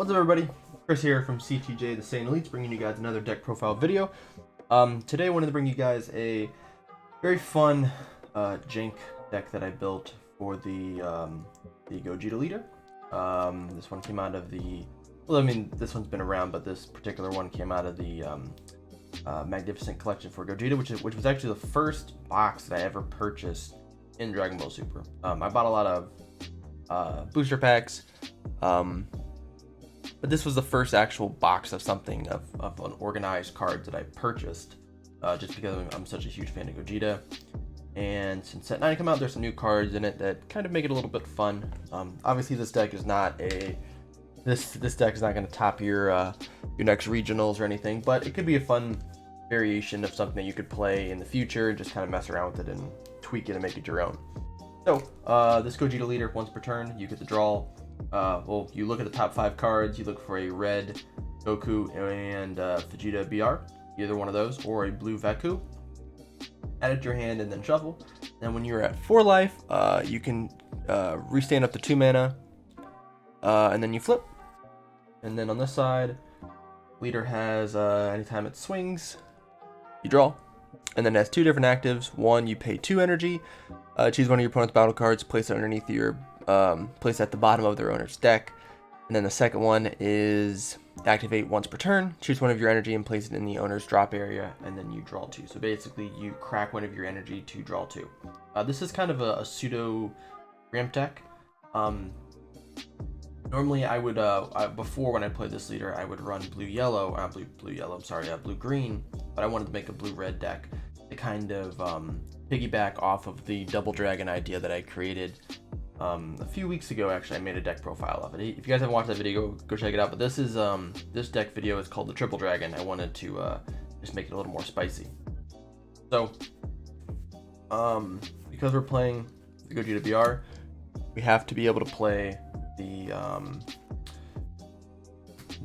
What's up, everybody? Chris here from TCG, the Saiyan Elites, bringing you guys another deck profile video. Today I wanted to bring you guys a very fun jank deck that I built for the Gogeta leader. This one came out of the, well, I mean, this one's been around, but this particular one came out of the Magnificent Collection for Gogeta, which was actually the first box that I ever purchased in Dragon Ball Super. I bought a lot of booster packs. But this was the first actual box of something, of an organized card that I purchased, just because I'm such a huge fan of Gogeta. And since Set 9 came out, there's some new cards in it that kind of make it a little bit fun. Obviously this deck is not this deck is not going to top your next regionals or anything, but it could be a fun variation of something that you could play in the future and just kind of mess around with it and tweak it and make it your own. So, this Gogeta leader, once per turn, you get to draw. Well, you look at the top 5 cards, you look for a red Goku and Vegeta BR, either one of those, or a blue Vaku. Add it to your hand and then shuffle. Then when you're at 4 life, you can restand up to 2 mana, and then you flip. And then on this side, leader has, anytime it swings, you draw. And then it has 2 different actives. One, you pay 2 energy, choose one of your opponent's battle cards, place it underneath your place at the bottom of their owner's deck. And then the second one is activate once per turn, choose one of your energy and place it in the owner's drop area, and then you draw 2. So basically you crack one of your energy to draw 2. This is kind of a pseudo ramp deck. Normally I would before, when I played this leader, I would run blue green, but I wanted to make a blue red deck to kind of piggyback off of the double dragon idea that I created a few weeks ago. Actually, I made a deck profile of it. If you guys haven't watched that video, go check it out. But this is this deck video is called the Triple Dragon. I wanted to just make it a little more spicy. So, because we're playing the Gogeta BR, we have to be able to play the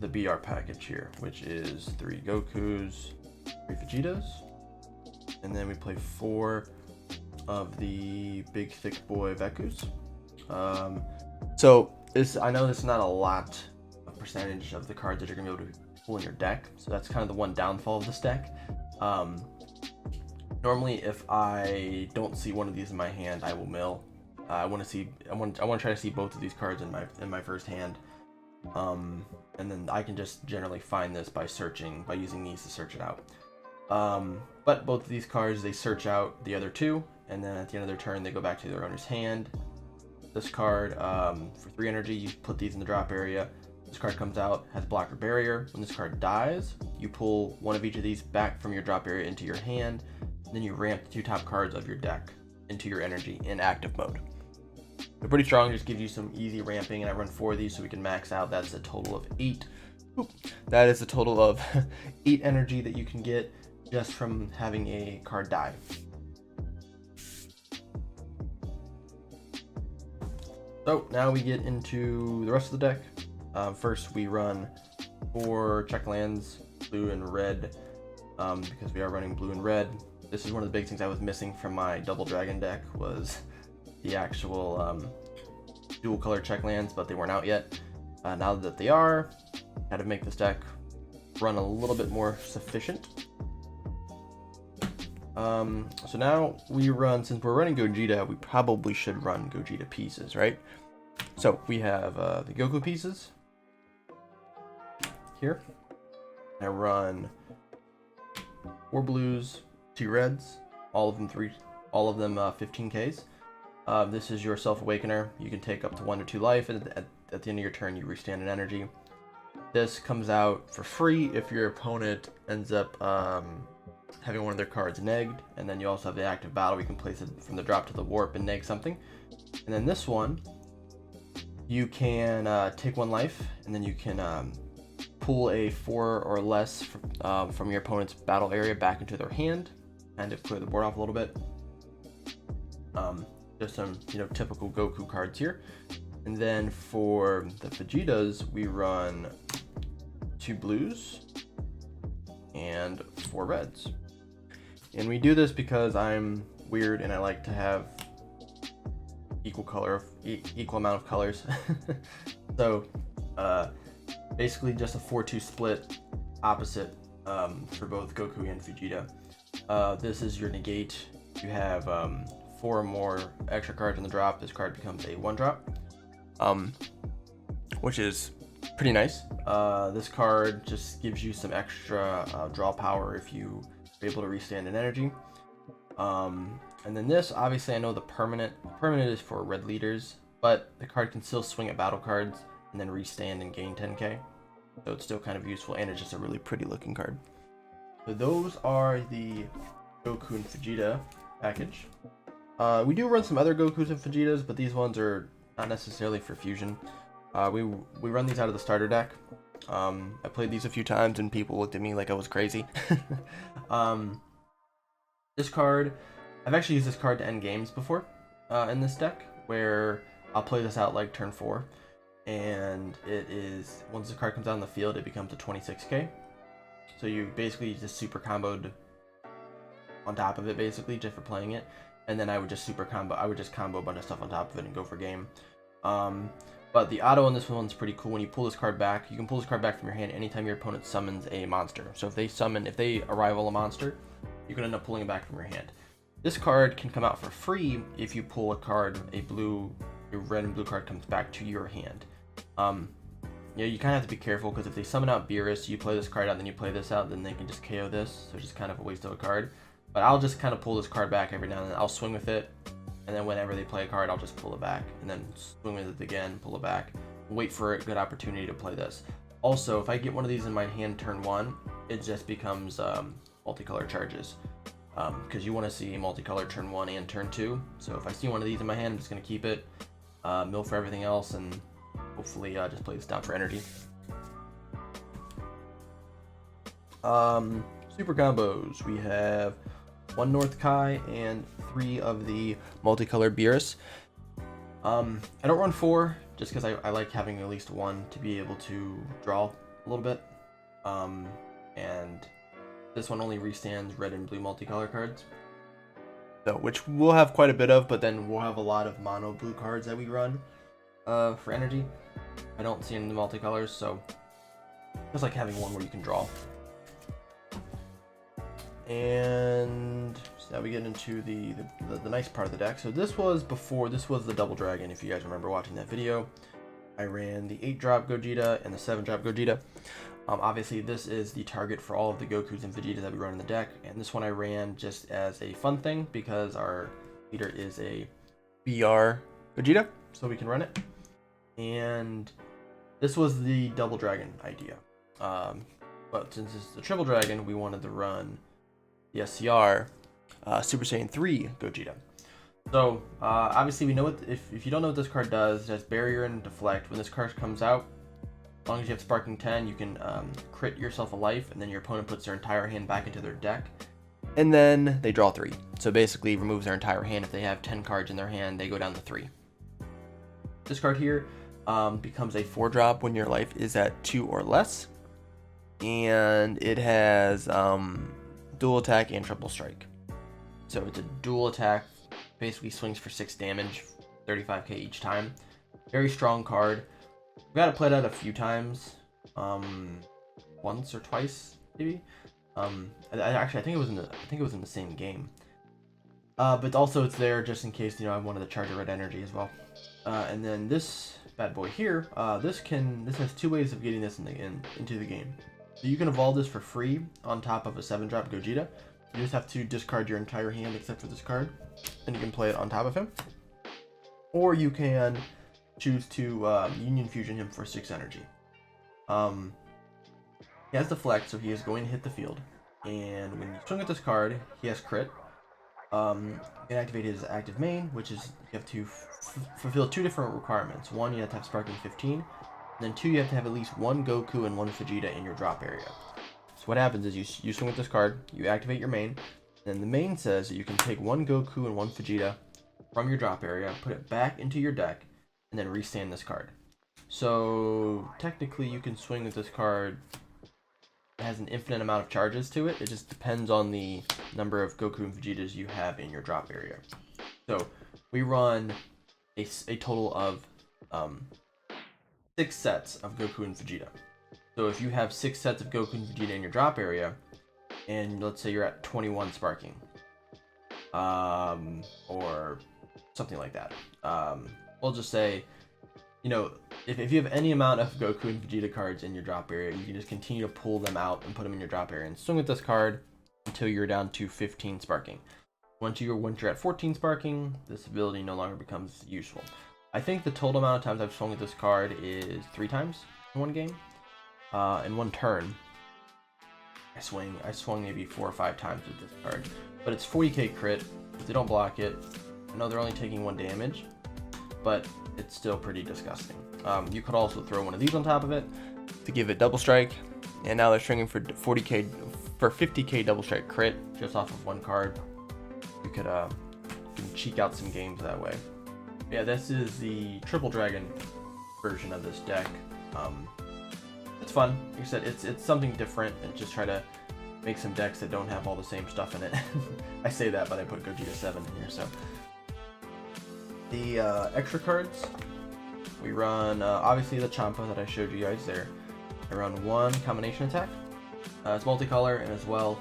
BR package here, which is 3 Gokus, 3 Vegetas, and then we play 4 of the big thick boy Vakus. So I know this is not a lot of percentage of the cards that you're gonna be able to pull in your deck, so that's kind of the one downfall of this deck. Normally, if I don't see one of these in my hand, I will mill. I want to try to see both of these cards in my first hand, and then I can just generally find this by using these to search it out. But both of these cards, they search out the other 2, and then at the end of their turn, they go back to their owner's hand. This card, for 3 energy, you put these in the drop area. This card comes out, has blocker barrier. When this card dies, you pull one of each of these back from your drop area into your hand, and then you ramp the 2 top cards of your deck into your energy in active mode. They're pretty strong, just gives you some easy ramping, and I run 4 of these so we can max out. That's a total of 8. That is a total of 8 energy that you can get just from having a card die. So now we get into the rest of the deck. First we run 4 check lands, blue and red, because we are running blue and red. This is one of the big things I was missing from my double dragon deck, was the actual dual color check lands, but they weren't out yet. Now that they are, I had to make this deck run a little bit more sufficient. So now we run, since we're running Gogeta, we probably should run Gogeta pieces, right? So we have the Goku pieces here. I run 4 blues, 2 reds, all of them 15Ks. This is your Self-Awakener. You can take up to 1 or 2 life, and at the end of your turn, you restand an energy. This comes out for free if your opponent ends up having one of their cards negged, and then you also have the active battle. You can place it from the drop to the warp and neg something. And then this one, you can take 1 life, and then you can pull a 4 or less from your opponent's battle area back into their hand, and to clear the board off a little bit. Just some typical Goku cards here. And then for the Vegetas, we run 2 blues and 4 reds. And we do this because I'm weird and I like to have equal amount of colors. So Basically just a 4-2 split, opposite for both Goku and Vegeta. This is your negate. You have 4 or more extra cards in the drop. This card becomes a 1-drop, which is pretty nice. This card just gives you some extra draw power if you are able to restand an energy. And then this, obviously I know the permanent is for red leaders, but the card can still swing at battle cards and then restand and gain 10k. So it's still kind of useful, and it's just a really pretty looking card. So those are the Goku and Vegeta package. We do run some other Gokus and Vegetas, but these ones are not necessarily for fusion. We run these out of the starter deck. I played these a few times and people looked at me like I was crazy. This card, I've actually used this card to end games before in this deck, where I'll play this out like turn 4, and it is, once the card comes out on the field, it becomes a 26k. So you basically just super comboed on top of it, basically, just for playing it, and then I would just combo a bunch of stuff on top of it and go for game. But the auto on this one's pretty cool. When you pull this card back, you can pull this card back from your hand anytime your opponent summons a monster. So if they arrival a monster, you can end up pulling it back from your hand. This card can come out for free if you pull a card, a red and blue card comes back to your hand. Yeah, you kind of have to be careful, because if they summon out Beerus, you play this card out, then you play this out, then they can just KO this. So it's just kind of a waste of a card. But I'll just kind of pull this card back every now and then. I'll swing with it, and then whenever they play a card, I'll just pull it back, and then swing with it again, pull it back, wait for a good opportunity to play this. Also, if I get one of these in my hand turn 1, it just becomes multicolor charges, because you want to see multicolor turn 1 and turn 2. So if I see one of these in my hand, I'm just going to keep it, mill for everything else, and hopefully just play this down for energy. Super combos. We have 1 North Kai and 3 of the multicolored Beerus. I don't run 4 just because I like having at least 1 to be able to draw a little bit. And this one only restands red and blue multicolor cards, so which we'll have quite a bit of, but then we'll have a lot of mono blue cards that we run for energy. I don't see any of the multicolors, so it's like having 1 where you can draw. And so now we get into the nice part of the deck. So this was the double dragon, if you guys remember watching that video. I ran the 8-drop Gogeta and the 7-drop Gogeta. Obviously this is the target for all of the Gokus and Vegetas that we run in the deck, and this one I ran just as a fun thing because our leader is a BR Gogeta, so we can run it. And this was the double dragon idea, but since it's the triple dragon, we wanted to run the SCR Super Saiyan 3 Gogeta. So obviously we know what, if you don't know what this card does, it has barrier and deflect. When this card comes out, as long as you have sparking 10, you can crit yourself a life, and then your opponent puts their entire hand back into their deck, and then they draw 3. So basically removes their entire hand. If they have 10 cards in their hand, they go down to 3. This card here becomes a 4-drop when your life is at 2 or less, and it has dual attack and triple strike. So it's a dual attack, basically swings for 6 damage, 35k each time. Very strong card. We got to play it out a few times, once or twice maybe. I think it was in the same game. But also it's there just in case, I wanted to charge a red energy as well. And then this bad boy here, this has 2 ways of getting this into the game. So you can evolve this for free on top of a 7-drop Gogeta. You just have to discard your entire hand except for this card, and you can play it on top of him. Or you can choose to Union Fusion him for 6 energy. He has deflect, so he is going to hit the field. And when you swing at this card, he has crit. You can activate his active main, which is you have to fulfill 2 different requirements. 1, you have to have sparking 15. And then 2, you have to have at least 1 Goku and 1 Vegeta in your drop area. So what happens is you swing with this card, you activate your main, and the main says that you can take 1 Goku and 1 Vegeta from your drop area, put it back into your deck, and then restand this card. So technically you can swing with this card. It has an infinite amount of charges to it. It just depends on the number of Goku and Vegetas you have in your drop area. So we run a total of 6 sets of Goku and Vegeta. So if you have 6 sets of Goku and Vegeta in your drop area, and let's say you're at 21 sparking, or something like that. We'll just say, you know, if you have any amount of Goku and Vegeta cards in your drop area, you can just continue to pull them out and put them in your drop area and swing with this card until you're down to 15 sparking. Once you're at 14 sparking, this ability no longer becomes useful. I think the total amount of times I've swung with this card is 3 times in one game. In one turn, I swung maybe 4 or 5 times with this card. But it's 40k crit. If they don't block it, I know they're only taking 1 damage, but it's still pretty disgusting. You could also throw one of these on top of it to give it double strike, and now they're stringing for 50k double strike crit just off of 1 card. You can cheek out some games that way. Yeah, this is the Triple Dragon version of this deck. It's fun. Like I said, it's something different, and just try to make some decks that don't have all the same stuff in it. I say that, but I put Gogeta 7 in here. So the extra cards, we run obviously the Champa that I showed you guys there. I run 1 combination attack. It's multicolor, and as well,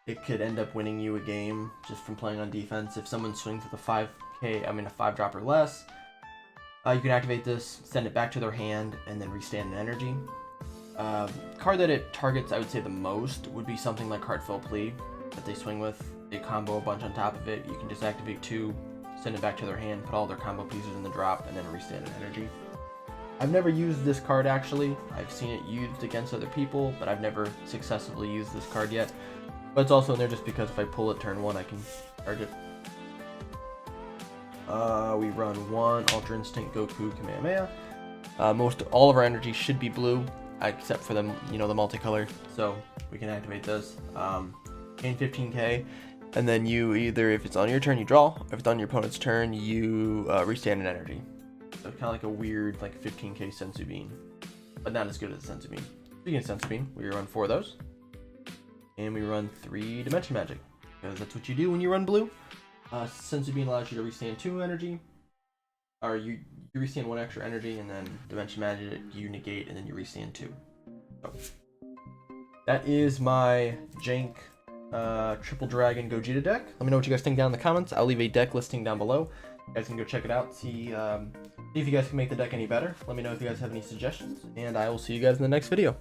it could end up winning you a game just from playing on defense. If someone swings with a 5 drop or less, you can activate this, send it back to their hand, and then restand an energy. Card that it targets, I would say the most, would be something like Heartfelt Plea that they swing with. They combo a bunch on top of it. You can just activate 2, send it back to their hand, put all their combo pieces in the drop, and then restand an energy. I've never used this card actually. I've seen it used against other people, but I've never successfully used this card yet. But it's also in there just because if I pull it turn 1, I can target. We run 1 Ultra Instinct Goku Kamehameha. All of our energy should be blue, except for the multicolor. So we can activate this. Gain 15k, and then you either, if it's on your turn, you draw. If it's on your opponent's turn, you restand an energy. So kind of like a weird 15k Senzu Bean, but not as good as Senzu Bean. Speaking of Senzu Bean, we run 4 of those, and we run 3 Dimension Magic, because that's what you do when you run blue. Senzu Bean allows you to restand 2 energy, or you restand 1 extra energy, and then Dimension Magic you negate, and then you restand 2. So that is my jank Triple Dragon Gogeta deck. Let me know what you guys think down in the comments. I'll leave a deck listing down below. You guys can go check it out, see if you guys can make the deck any better. Let me know if you guys have any suggestions, and I will see you guys in the next video.